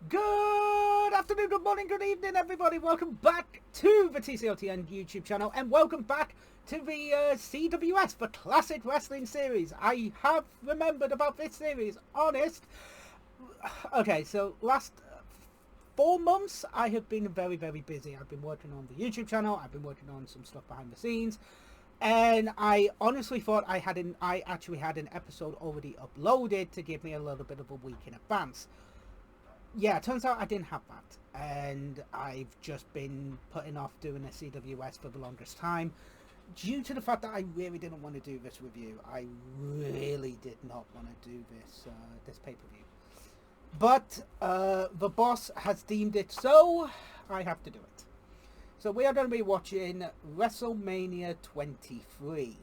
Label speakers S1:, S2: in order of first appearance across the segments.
S1: Good afternoon, good morning, good evening, everybody. Welcome back to the TCLTN YouTube channel, and welcome back to the CWS, the Classic Wrestling Series. I have remembered about this series, honest. Okay, so last 4 months, I have been very, very busy. I've been working on the YouTube channel, I've been working on some stuff behind the scenes, and I honestly thought I actually had an episode already uploaded to give me a little bit of a week in advance. Yeah, it turns out I didn't have that, and I've just been putting off doing a CWS for the longest time due to the fact that I really didn't want to do this review. I really did not want to do this pay-per-view. But the boss has deemed it so, I have to do it. So we are going to be watching Wrestlemania 23.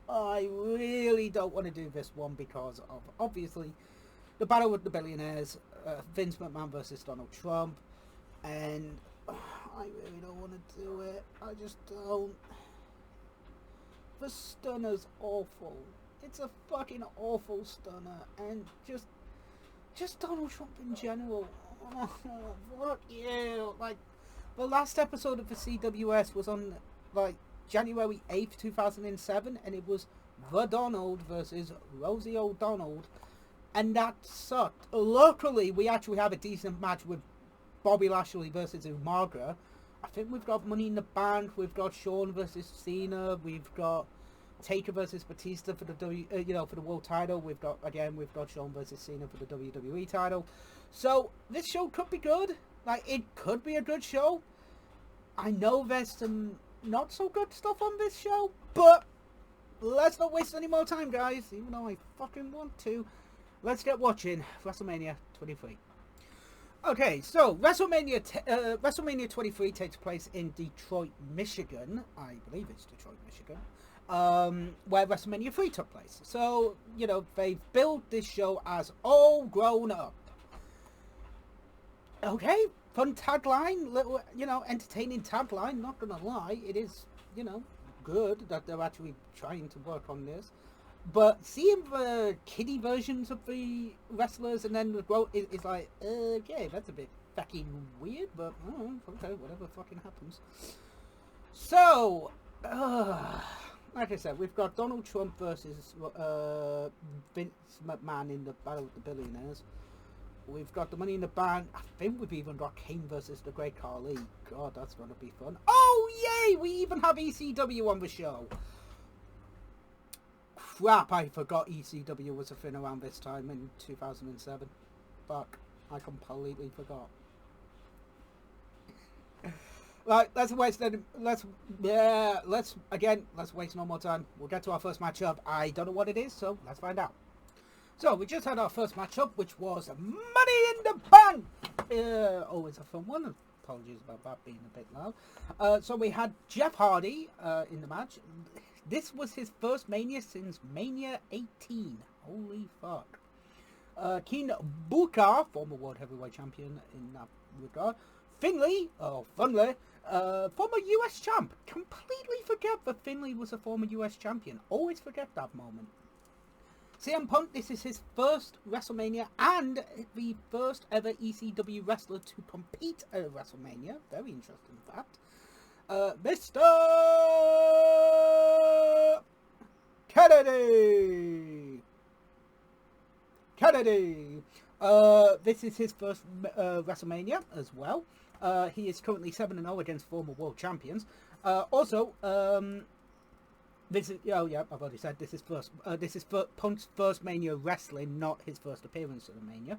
S1: I really don't want to do this one because of, obviously, the battle with the billionaires, Vince McMahon versus Donald Trump, and I really don't want to do it. I just don't. The stunner's awful. It's a fucking awful stunner, and just Donald Trump in general. Oh, fuck you. Like, the last episode of the CWS was on, like, January 8th, 2007, and it was The Donald versus Rosie O'Donnell. And that sucked. Luckily, we actually have a decent match with Bobby Lashley versus Umaga. I think we've got Money in the Bank. We've got Shawn versus Cena. We've got Taker versus Batista for the for the world title. We've got Shawn versus Cena for the WWE title. So this show could be good. Like, it could be a good show. I know there's some not so good stuff on this show, but let's not waste any more time, guys. Even though I fucking want to. Let's get watching WrestleMania 23. Okay, so WrestleMania 23 takes place in Detroit, Michigan. I believe it's Detroit, Michigan. Where WrestleMania 3 took place. So, they've built this show as all grown up. Okay, fun tagline, little, entertaining tagline, not gonna lie. It is, good that they're actually trying to work on this. But seeing the kiddie versions of the wrestlers and then the growth is like, okay, that's a bit fucking weird, but okay, whatever fucking happens. So, like I said, we've got Donald Trump versus Vince McMahon in the battle with the billionaires. We've got the Money in the Bank. I think we've even got Kane versus the Great Khali. God, that's gonna be fun. Oh yay! We even have ECW on the show. Crap, I forgot ECW was a thing around this time in 2007. Fuck, I completely forgot. Right, let's waste no more time. We'll get to our first matchup. I don't know what it is, so let's find out. So, we just had our first matchup, which was Money in the Bank! Always a fun one. Apologies about that being a bit loud. So we had Jeff Hardy in the match. This was his first Mania since Mania 18. Holy fuck. Keen Booker, former World Heavyweight Champion in that regard. Finlay, former US champ. Completely forget that Finlay was a former US champion. Always forget that moment. CM Punk, this is his first WrestleMania and the first ever ECW wrestler to compete at WrestleMania. Very interesting fact. Mr. Kennedy. This is his first WrestleMania as well. He is currently 7-0 against former world champions. This is I've already said this is Punk's first Mania wrestling, not his first appearance at the Mania.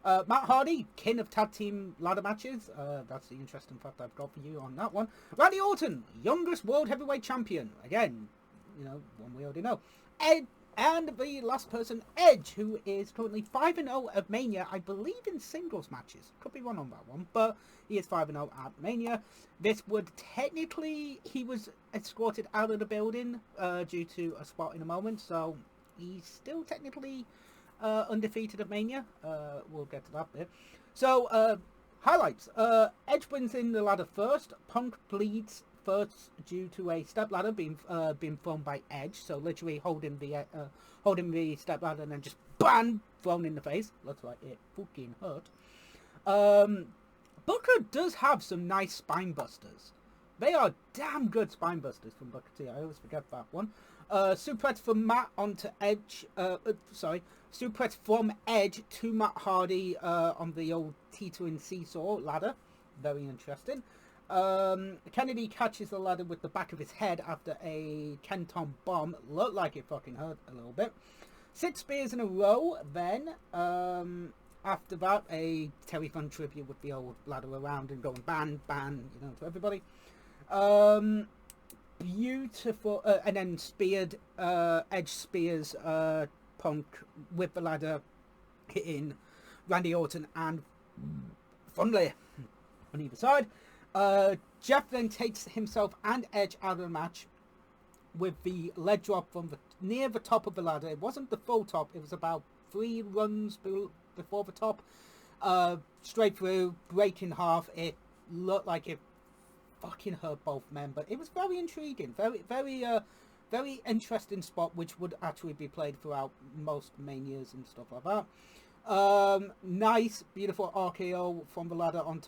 S1: Matt Hardy, king of tag team ladder matches. That's the interesting fact I've got for you on that one. Randy Orton, youngest world heavyweight champion. Again, one we already know. Ed, and the last person, Edge, who is currently 5-0 at Mania, I believe in singles matches. Could be wrong on that one, but he is 5-0 at Mania. This would technically, he was escorted out of the building due to a spot in a moment, so he's still technically undefeated at Mania. We'll get to that bit. So, highlights. Edge wins in the ladder first. Punk bleeds first due to a stepladder being thrown by Edge, so literally holding the stepladder and then just bam, thrown in the face. Looks like it fucking hurt. Booker does have some nice spine busters. They are damn good spine busters from Booker T. I always forget that one. Suplex from Matt onto Edge. Suplex from Edge to Matt Hardy on the old teetering seesaw ladder. Very interesting. Kennedy catches the ladder with the back of his head after a 10-ton bomb. Looked like it fucking hurt a little bit. 6 spears in a row. Then, after that, a Terry Fun tribute with the old ladder around and going ban, ban, to everybody. Beautiful, and then Edge spears Punk with the ladder, hitting Randy Orton and Funley on either side. Jeff then takes himself and Edge out of the match with the leg drop from near the top of the ladder. It wasn't the full top, it was about 3 runs before the top. Straight through, break in half. It looked like it fucking hurt both men, but it was very intriguing, very interesting spot, which would actually be played throughout most Manias and stuff like that. Nice, beautiful RKO from the ladder onto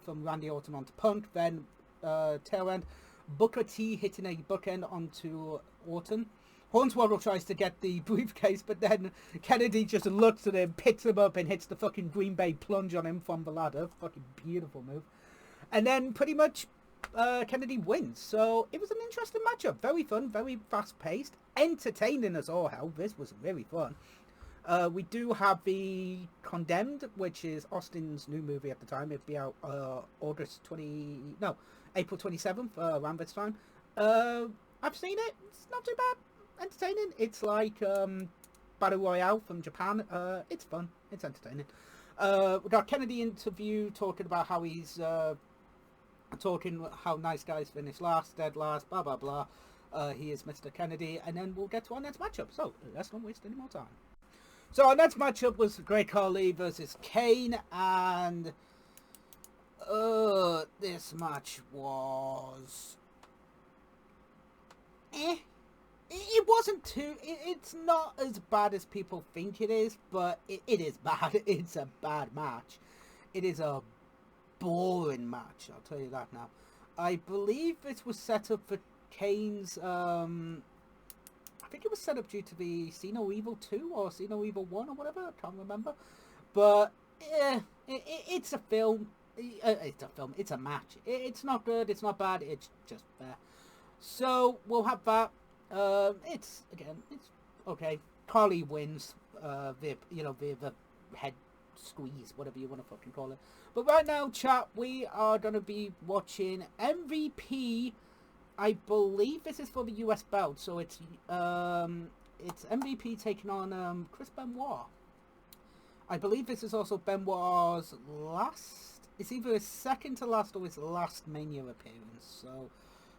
S1: from Randy Orton onto Punk. Then tail end, Booker T hitting a bookend onto Orton. Hornswoggle tries to get the briefcase, but then Kennedy just looks at him, picks him up, and hits the fucking Green Bay plunge on him from the ladder. Fucking beautiful move. And then pretty much Kennedy wins. So it was an interesting matchup. Very fun, very fast-paced, entertaining as all hell. This was really fun. We do have the Condemned, which is Austin's new movie at the time. It'll be out April 27th, around this time. I've seen it. It's not too bad. Entertaining. It's like Battle Royale from Japan. It's fun. It's entertaining. We got Kennedy interview talking about how he's how nice guys finish last, dead last, blah blah blah. He is Mr. Kennedy, and then we'll get to our next matchup. So let's not waste any more time. So our next matchup was Great Khali versus Kane, and this match was It wasn't too... It's not as bad as people think it is, but it is bad. It's a bad match. It is a boring match, I'll tell you that now. I believe this was set up for Kane's... I think it was set up due to the See No Evil 2 or See No Evil 1 or whatever. I can't remember. But it's a film. It's a film. It's a match. It's not good. It's not bad. It's just there. So we'll have that. It's okay. Khali wins via the head squeeze, whatever you want to fucking call it. But right now, chat, we are going to be watching MVP. I believe this is for the US belt, so it's MVP taking on Chris Benoit. I believe this is also Benoit's last... It's either his second to last or his last Mania appearance. So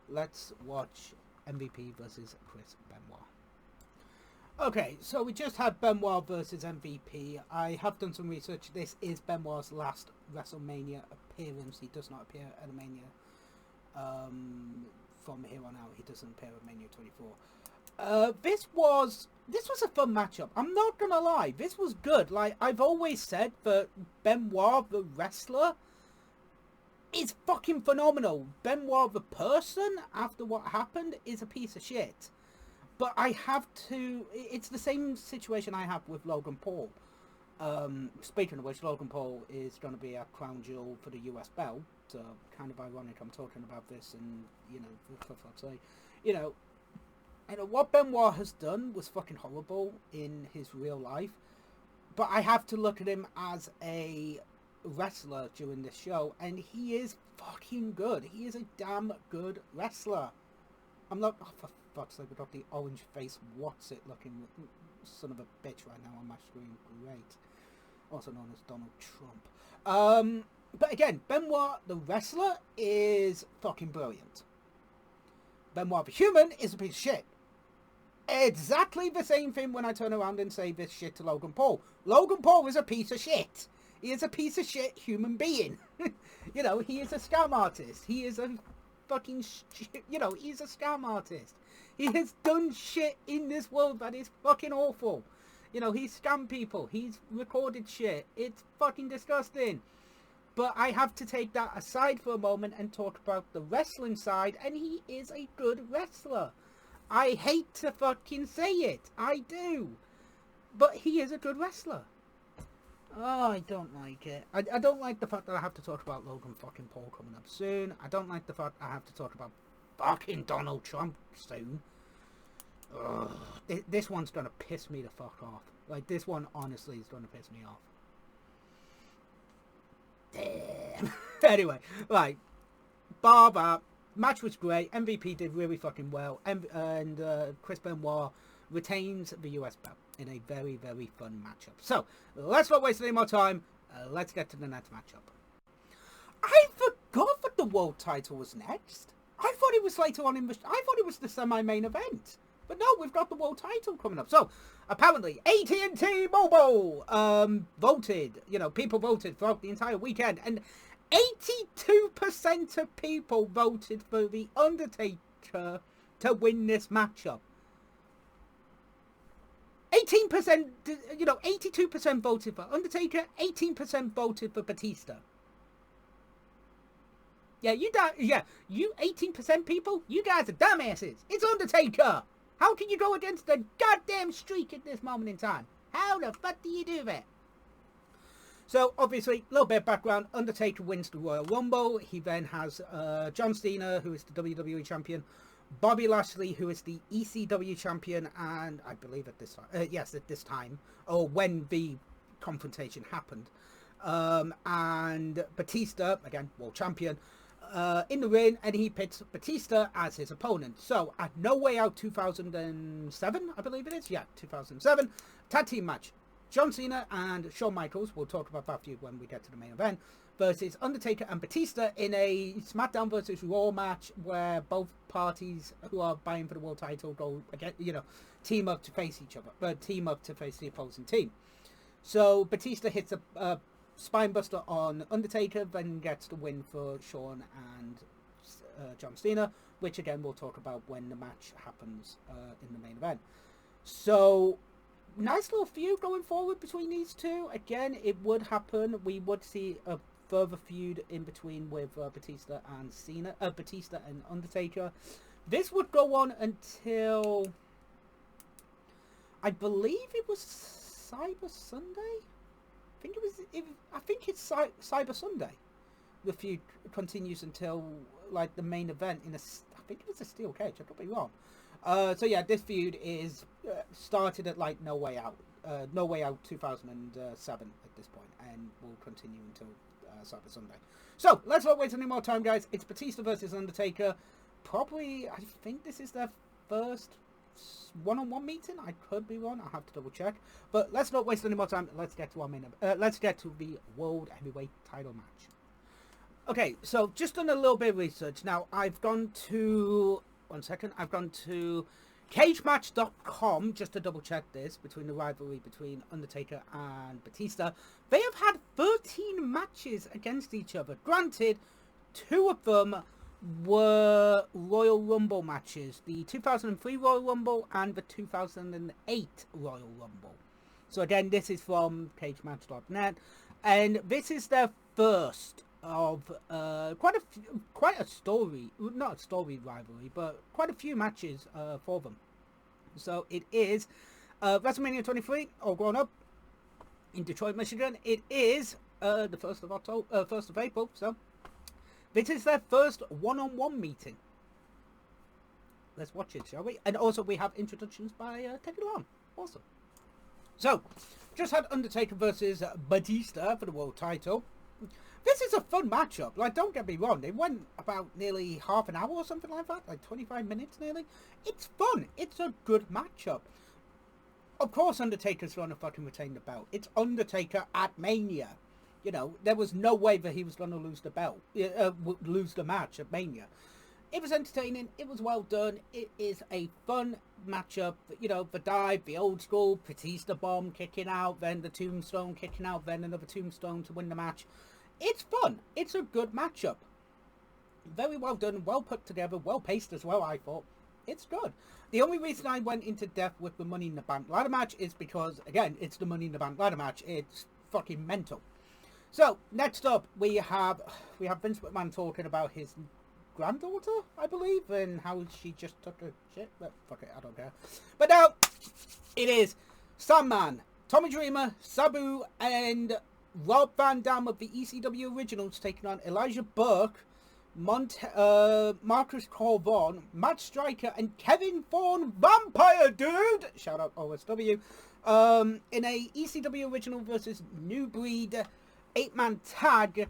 S1: let's watch MVP versus Chris Benoit. Okay, so we just had Benoit versus MVP. I have done some research. This is Benoit's last WrestleMania appearance. He does not appear at a Mania. From here on out, he doesn't appear at Mania 24. This was a fun matchup. I'm not gonna lie, this was good. Like I've always said, that Benoit the wrestler is fucking phenomenal. Benoit the person, after what happened, is a piece of shit. But I have to... It's the same situation I have with Logan Paul. Speaking of which, Logan Paul is going to be a crown jewel for the US belt. Kind of ironic I'm talking about this, and, stuff I'd say. What Benoit has done was fucking horrible in his real life. But I have to look at him as a wrestler during this show, and he is fucking good. He is a damn good wrestler. I'm not... Oh, for fuck's sake, we got the orange face what's it looking son of a bitch right now on my screen. Great. Also known as Donald Trump. But again, Benoit the wrestler is fucking brilliant. Benoit the human is a piece of shit. Exactly the same thing when I turn around and say this shit to Logan Paul. Logan Paul is a piece of shit. He is a piece of shit human being. He is a scam artist. He is a fucking, he's a scam artist. He has done shit in this world that is fucking awful. He's scammed people. He's recorded shit. It's fucking disgusting. But I have to take that aside for a moment and talk about the wrestling side, and he is a good wrestler. I hate to fucking say it. I do. But he is a good wrestler. Oh, I don't like it. I don't like the fact that I have to talk about Logan fucking Paul coming up soon. I don't like the fact I have to talk about fucking Donald Trump soon. Ugh. This one's gonna piss me the fuck off. Like, this one honestly is gonna piss me off. Damn. Anyway, right. Barber, match was great. MVP did really fucking well. And Chris Benoit retains the US belt in a very, very fun matchup. So, let's not waste any more time. Let's get to the next matchup. I forgot that the world title was next. I thought it was later on I thought it was the semi-main event. But no, we've got the world title coming up. So, apparently, AT&T Mobile voted. People voted throughout the entire weekend. And 82% of people voted for The Undertaker to win this matchup. 18%, 82% voted for Undertaker, 18% voted for Batista. Yeah, you 18% people, you guys are dumbasses. It's Undertaker. How can you go against the goddamn streak at this moment in time? How the fuck do you do that? So, obviously, a little bit of background. Undertaker wins the Royal Rumble. He then has John Cena, who is the WWE Champion. Bobby Lashley, who is the ECW Champion. And I believe at this time. Or when the confrontation happened. And Batista, again, World Champion. In the ring, and he picks Batista as his opponent. So, at No Way Out 2007, I believe it is. Yeah, 2007. Tag team match. John Cena and Shawn Michaels, we'll talk about that feud when we get to the main event, versus Undertaker and Batista in a SmackDown versus Raw match where both parties who are vying for the world title go again, team up to face each other, team up to face the opposing team. So Batista hits a spinebuster on Undertaker, then gets the win for Shawn and John Cena, which again we'll talk about when the match happens in the main event. So, nice little feud going forward between these two. Again, it would happen. We would see a further feud in between with Batista and Undertaker. This would go on until, I believe it was Cyber Sunday. I think it's Cyber Sunday. The feud continues until like the main event in I think it was a steel cage. I could be wrong. So yeah, this feud is started at like No Way Out 2007 at this point, and will continue until Cyber Sunday. So let's not waste any more time, guys. It's Batista versus Undertaker. Probably, I think this is their first one-on-one meeting. I could be wrong. I'll have to double check. But let's not waste any more time. Let's get to our main. Let's get to the World Heavyweight Title match. Okay, so just done a little bit of research. Now I've gone to. One second, I've gone to cagematch.com just to double check this between the rivalry between Undertaker and Batista. They have had 13 matches against each other. Granted, 2 of them were Royal Rumble matches. The 2003 Royal Rumble and the 2008 Royal Rumble. So again, this is from cagematch.net. And this is their first of quite a story, not a story rivalry, but quite a few matches for them. So it is WrestleMania 23, all grown up in Detroit, Michigan. It is the 1st of April. So this is their first one-on-one meeting. Let's watch it, shall we? And also we have introductions by Teddy Long. Awesome. So just had Undertaker versus Batista for the world title. This is a fun matchup. Like, don't get me wrong. They went about nearly half an hour or something like that. Like 25 minutes nearly. It's fun. It's a good matchup. Of course Undertaker's going to fucking retain the belt. It's Undertaker at Mania. There was no way that he was going to lose the belt. Lose the match at Mania. It was entertaining. It was well done. It is a fun matchup. The dive, the old school Batista bomb kicking out, then the tombstone kicking out, then another tombstone to win the match. It's fun. It's a good matchup. Very well done, well put together, well paced as well, I thought. It's good. The only reason I went into depth with the Money in the Bank ladder match is because, again, it's the Money in the Bank ladder match. It's fucking mental. So, next up, we have Vince McMahon talking about his granddaughter, I believe, and how she just took a shit. But fuck it, I don't care. But now, it is Sandman, Tommy Dreamer, Sabu, and Rob Van Dam of the ECW Originals taking on Elijah Burke, Marcus Corvon, Matt Striker, and Kevin Thorne, Vampire Dude, shout out OSW, in a ECW Original versus New Breed 8-man tag.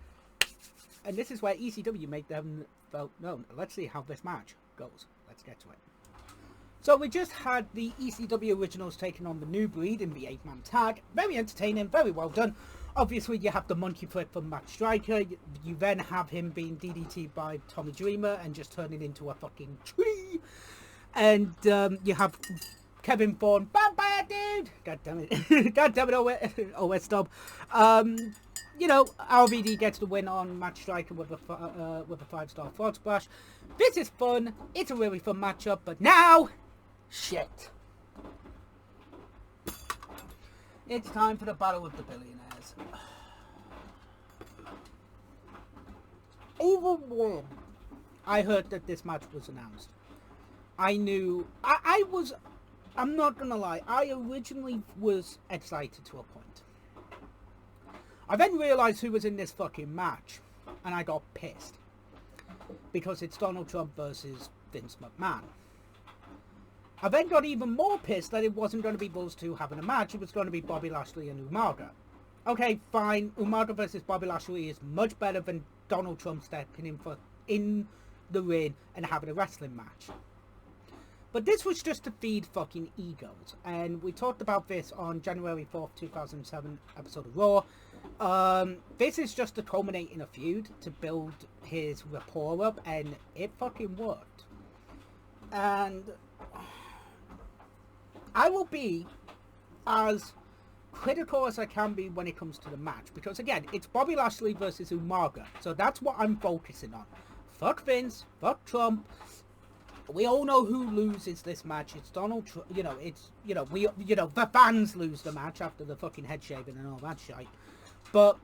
S1: And this is where ECW made them felt known. Let's see how this match goes. Let's get to it. So we just had the ECW Originals taking on the New Breed in the 8-man tag. Very entertaining, very well done. Obviously, you have the monkey flip from Matt Striker. You then have him being DDT'd by Tommy Dreamer and just turning into a fucking tree. And you have Kevin Thorne, Vampire Dude! God damn it. God damn it, OS Dub. You know, RVD gets the win on Matt Striker with a 5-star frog splash. This is fun. It's a really fun matchup. But now, shit. It's time for the Battle of the Billionaires. Even when I heard that this match was announced, I knew, I'm not gonna lie, I originally was excited to a point. I then realised who was in this fucking match, and I got pissed. Because it's Donald Trump versus Vince McMahon. I then got even more pissed that it wasn't going to be those two having a match, it was going to be Bobby Lashley and Umaga. Okay, fine, Umaga versus Bobby Lashley is much better than Donald Trump stepping in the ring and having a wrestling match. But this was just to feed fucking egos, and we talked about this on January 4th, 2007 episode of Raw. This is just to culminate in a feud to build his rapport up, and it fucking worked. And I will be as critical as I can be when it comes to the match, because again, it's Bobby Lashley versus Umaga, so that's what I'm focusing on. Fuck Vince, fuck Trump. We all know who loses this match. It's Donald Trump. You know, the fans lose the match after the fucking head shaving and all that shit. But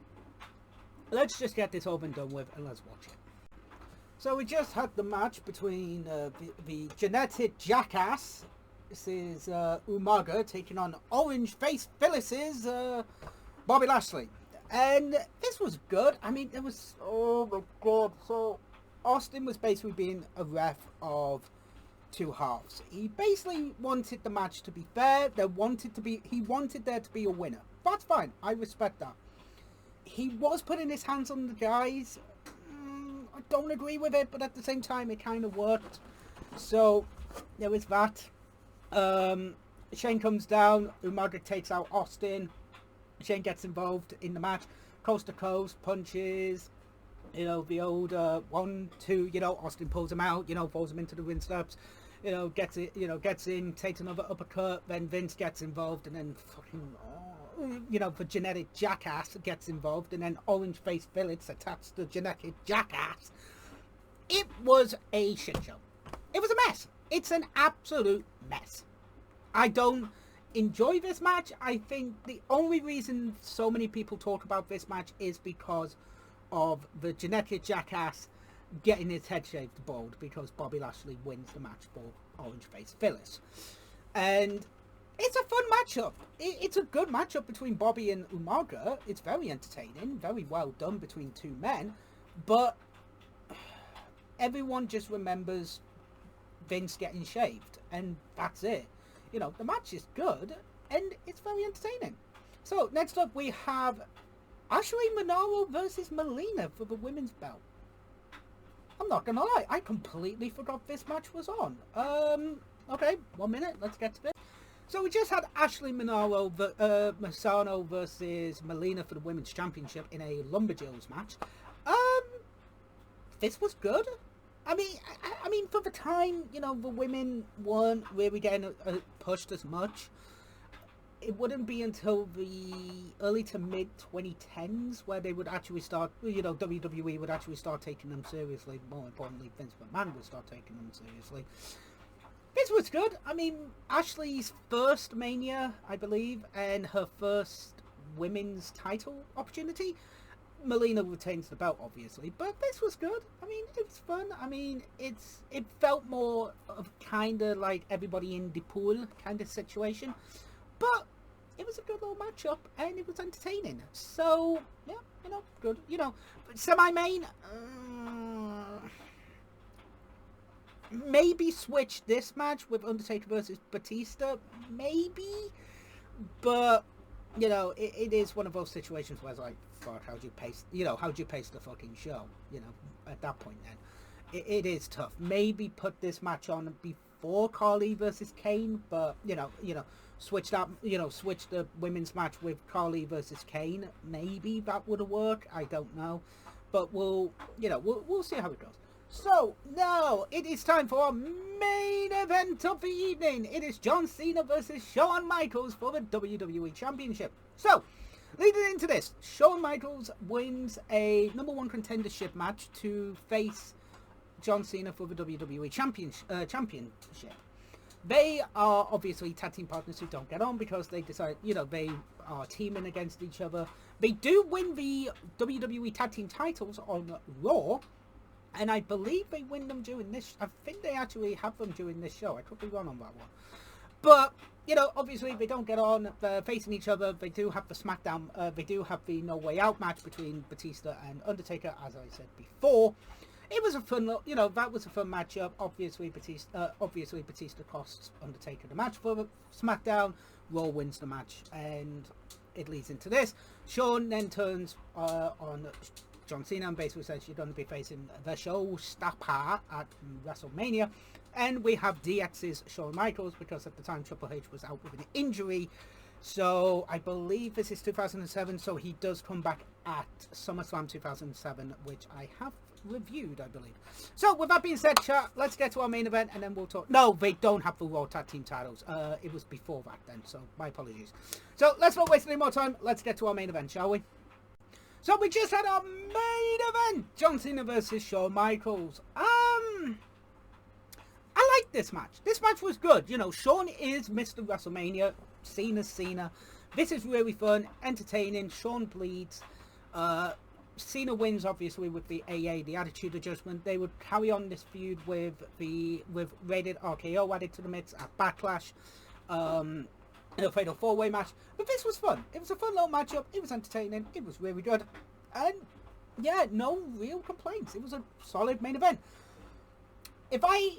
S1: let's just get this over and done with, and let's watch it. So we just had the match between the genetic jackass. This is Umaga taking on Orange Face Phyllis's Bobby Lashley. And this was good. I mean, it was, oh my god. So Austin was basically being a ref of two halves. He basically wanted the match to be fair. He wanted there to be a winner. That's fine. I respect that. He was putting his hands on the guys. I don't agree with it, but at the same time, it kind of worked. So there was that. Shane comes down. Umaga takes out Austin. Shane gets involved in the match. Coast to coast, punches. You know, the old 1, 2, you know, Austin pulls him out, you know, falls him into the ring steps, you know, gets in, takes another uppercut, then Vince gets involved, and then fucking, you know, the genetic jackass gets involved, and then Orange Face Phillips attacks the genetic jackass. It was a shit show. It was a mess. It's an absolute mess. I don't enjoy this match. I think the only reason so many people talk about this match is because of the genetic jackass getting his head shaved bald, because Bobby Lashley wins the match for Orange Face Phyllis. And it's a fun matchup. It's a good matchup between Bobby and Umaga. It's very entertaining, very well done between two men, but everyone just remembers Vince getting shaved, and that's it. You know, the match is good, and it's very entertaining. So, next up we have Ashley Monaro versus Melina for the women's belt. I'm not gonna lie, I completely forgot this match was on. Okay, 1 minute, let's get to it. So we just had Ashley Monaro versus Melina for the women's championship in a Lumberjills match. This was good. I mean, for the time, you know, the women weren't really getting pushed as much. it wouldn't be until the early to mid 2010s where they would actually start, WWE would actually start taking them seriously. More importantly, Vince McMahon would start taking them seriously. This was good. I mean, Ashley's first Mania, I believe, and her first women's title opportunity. Melina retains the belt, obviously, but this was good. I mean, it was fun. I mean, it felt more of kind of like everybody in the pool kind of situation, but it was a good little matchup and it was entertaining. So yeah, good. Semi-main. Maybe switch this match with Undertaker versus Batista, maybe, but it is one of those situations where it's like, fuck, how'd you pace the fucking show, at that point then. It is tough. Maybe put this match on before Carly versus Kane, but, switch the women's match with Carly versus Kane. Maybe that would have worked. I don't know. But we'll see how it goes. So, now, it is time for our main event of the evening. It is John Cena versus Shawn Michaels for the WWE Championship. So, leading into this, Shawn Michaels wins a number one contendership match to face John Cena for the WWE Championship. They are obviously tag team partners who don't get on because they decide, they are teaming against each other. They do win the WWE tag team titles on Raw. And I believe they win them during this. I think they actually have them during this show. I could be wrong on that one. But, obviously they don't get on. They're facing each other. They do have the SmackDown. They do have the No Way Out match between Batista and Undertaker, as I said before. It was a fun, that was a fun matchup. Obviously Batista costs Undertaker the match for SmackDown. Raw wins the match, and it leads into this. Shawn then turns on John Cena and basically says you're going to be facing the showstopper at WrestleMania. And we have DX's Shawn Michaels because at the time Triple H was out with an injury. So I believe this is 2007, so he does come back at SummerSlam 2007, which I have reviewed, I believe. So with that being said, chat, let's get to our main event and then we'll talk. No, they don't have the Raw Tag Team titles. It was before that then, so my apologies. So let's not waste any more time. Let's get to our main event, shall we? So we just had our main event, John Cena versus Shawn Michaels. I like this match. This match was good. Shawn is Mr. WrestleMania. Cena's Cena. This is really fun, entertaining. Shawn bleeds. Cena wins, obviously, with the AA, the Attitude Adjustment. They would carry on this feud with Rated RKO added to the mix at Backlash. In a fatal four-way match, but this was fun. It was a fun little matchup. It was entertaining. It was really good, and yeah, no real complaints. It was a solid main event. If I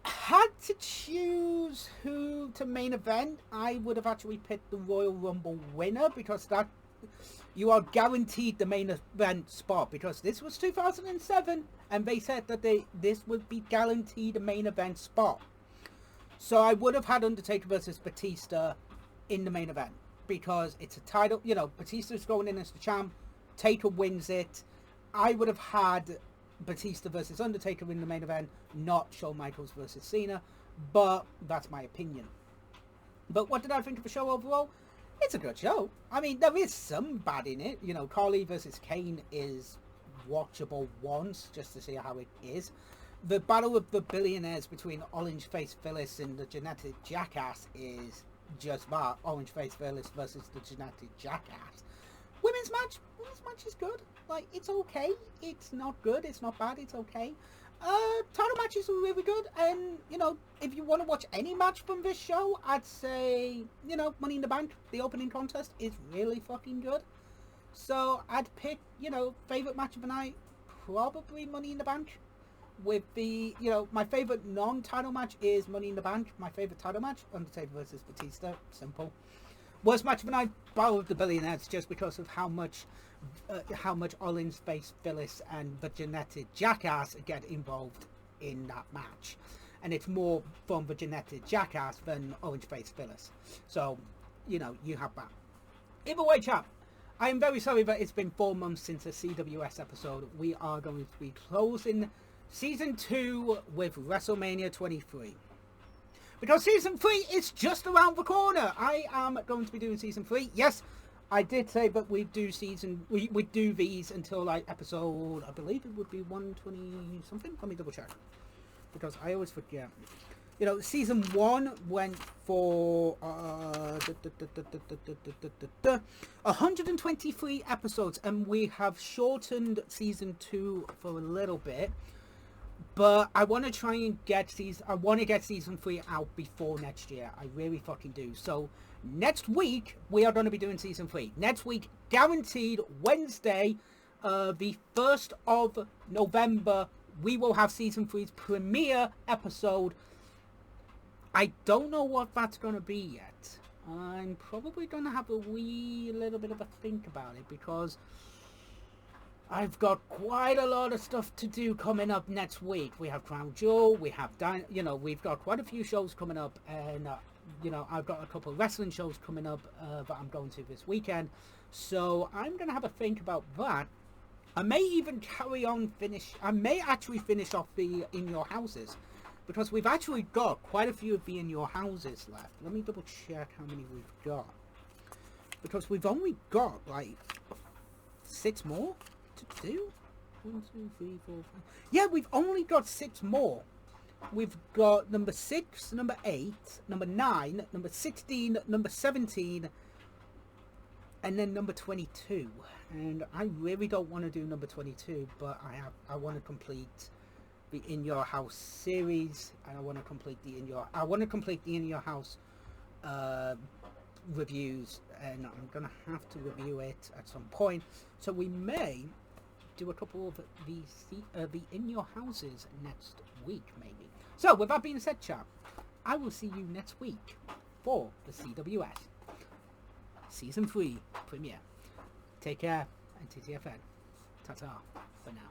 S1: had to choose who to main event, I would have actually picked the Royal Rumble winner because that you are guaranteed the main event spot because this was 2007, and they said that this would be guaranteed a main event spot. So I would have had Undertaker versus Batista in the main event because it's a title. Batista's going in as the champ. Taker wins it. I would have had Batista versus Undertaker in the main event, not Shawn Michaels versus Cena, but that's my opinion. But what did I think of the show overall? It's a good show. I mean, there is some bad in it. Carly versus Kane is watchable once just to see how it is. The battle of the billionaires between Orange Face Phyllis and the Genetic Jackass is just that. Orange Face Phyllis versus the Genetic Jackass. Women's match is good. Like, it's okay. It's not good. It's not bad. It's okay. Title matches are really good. And, if you want to watch any match from this show, I'd say, Money in the Bank, the opening contest, is really fucking good. So, I'd pick, favorite match of the night, probably Money in the Bank. With the, my favorite non-title match is Money in the Bank. My favorite title match, Undertaker versus Batista. Simple. Worst match of the night, Battle of the Billionaires, just because of how much Orange Face Phyllis and the Genetic Jackass get involved in that match. And it's more from the Genetic Jackass than Orange Face Phyllis. So, you have that. Either way, chap, I am very sorry that it's been 4 months since a CWS episode. We are going to be closing Season 2 with WrestleMania 23. Because season 3 is just around the corner. I am going to be doing season 3. Yes, I did say that we do these until like episode, I believe it would be 120 something. Let me double check, because I always forget. You know, season 1 went for 123 episodes, and we have shortened season 2 for a little bit. But I want to try and get season 3 out before next year. I really fucking do. So next week we are going to be doing season 3. Next week, guaranteed, Wednesday, the 1st of November, we will have season 3's premiere episode. I don't know what that's going to be yet. I'm probably going to have a little bit of a think about it, because I've got quite a lot of stuff to do coming up next week. We have Crown Jewel, we have, we've got quite a few shows coming up, and, I've got a couple of wrestling shows coming up that I'm going to this weekend. So I'm going to have a think about that. I may even I may actually finish off the In Your Houses, because we've actually got quite a few of the In Your Houses left. Let me double check how many we've got, because we've only got like 6 more to do. 1, 2, 3, 4, 5. Yeah, we've only got 6 more. We've got number 6, number 8, number 9, number 16, number 17, and then number 22. And I really don't want to do number 22, but I want to complete the In Your House series, and I want to complete the In Your House reviews, and I'm gonna have to review it at some point. So we may do a couple of the In Your Houses next week, maybe. So with that being said, chap, I will see you next week for the CWS season 3 premiere. Take care, and TTFN. Ta-ta for now.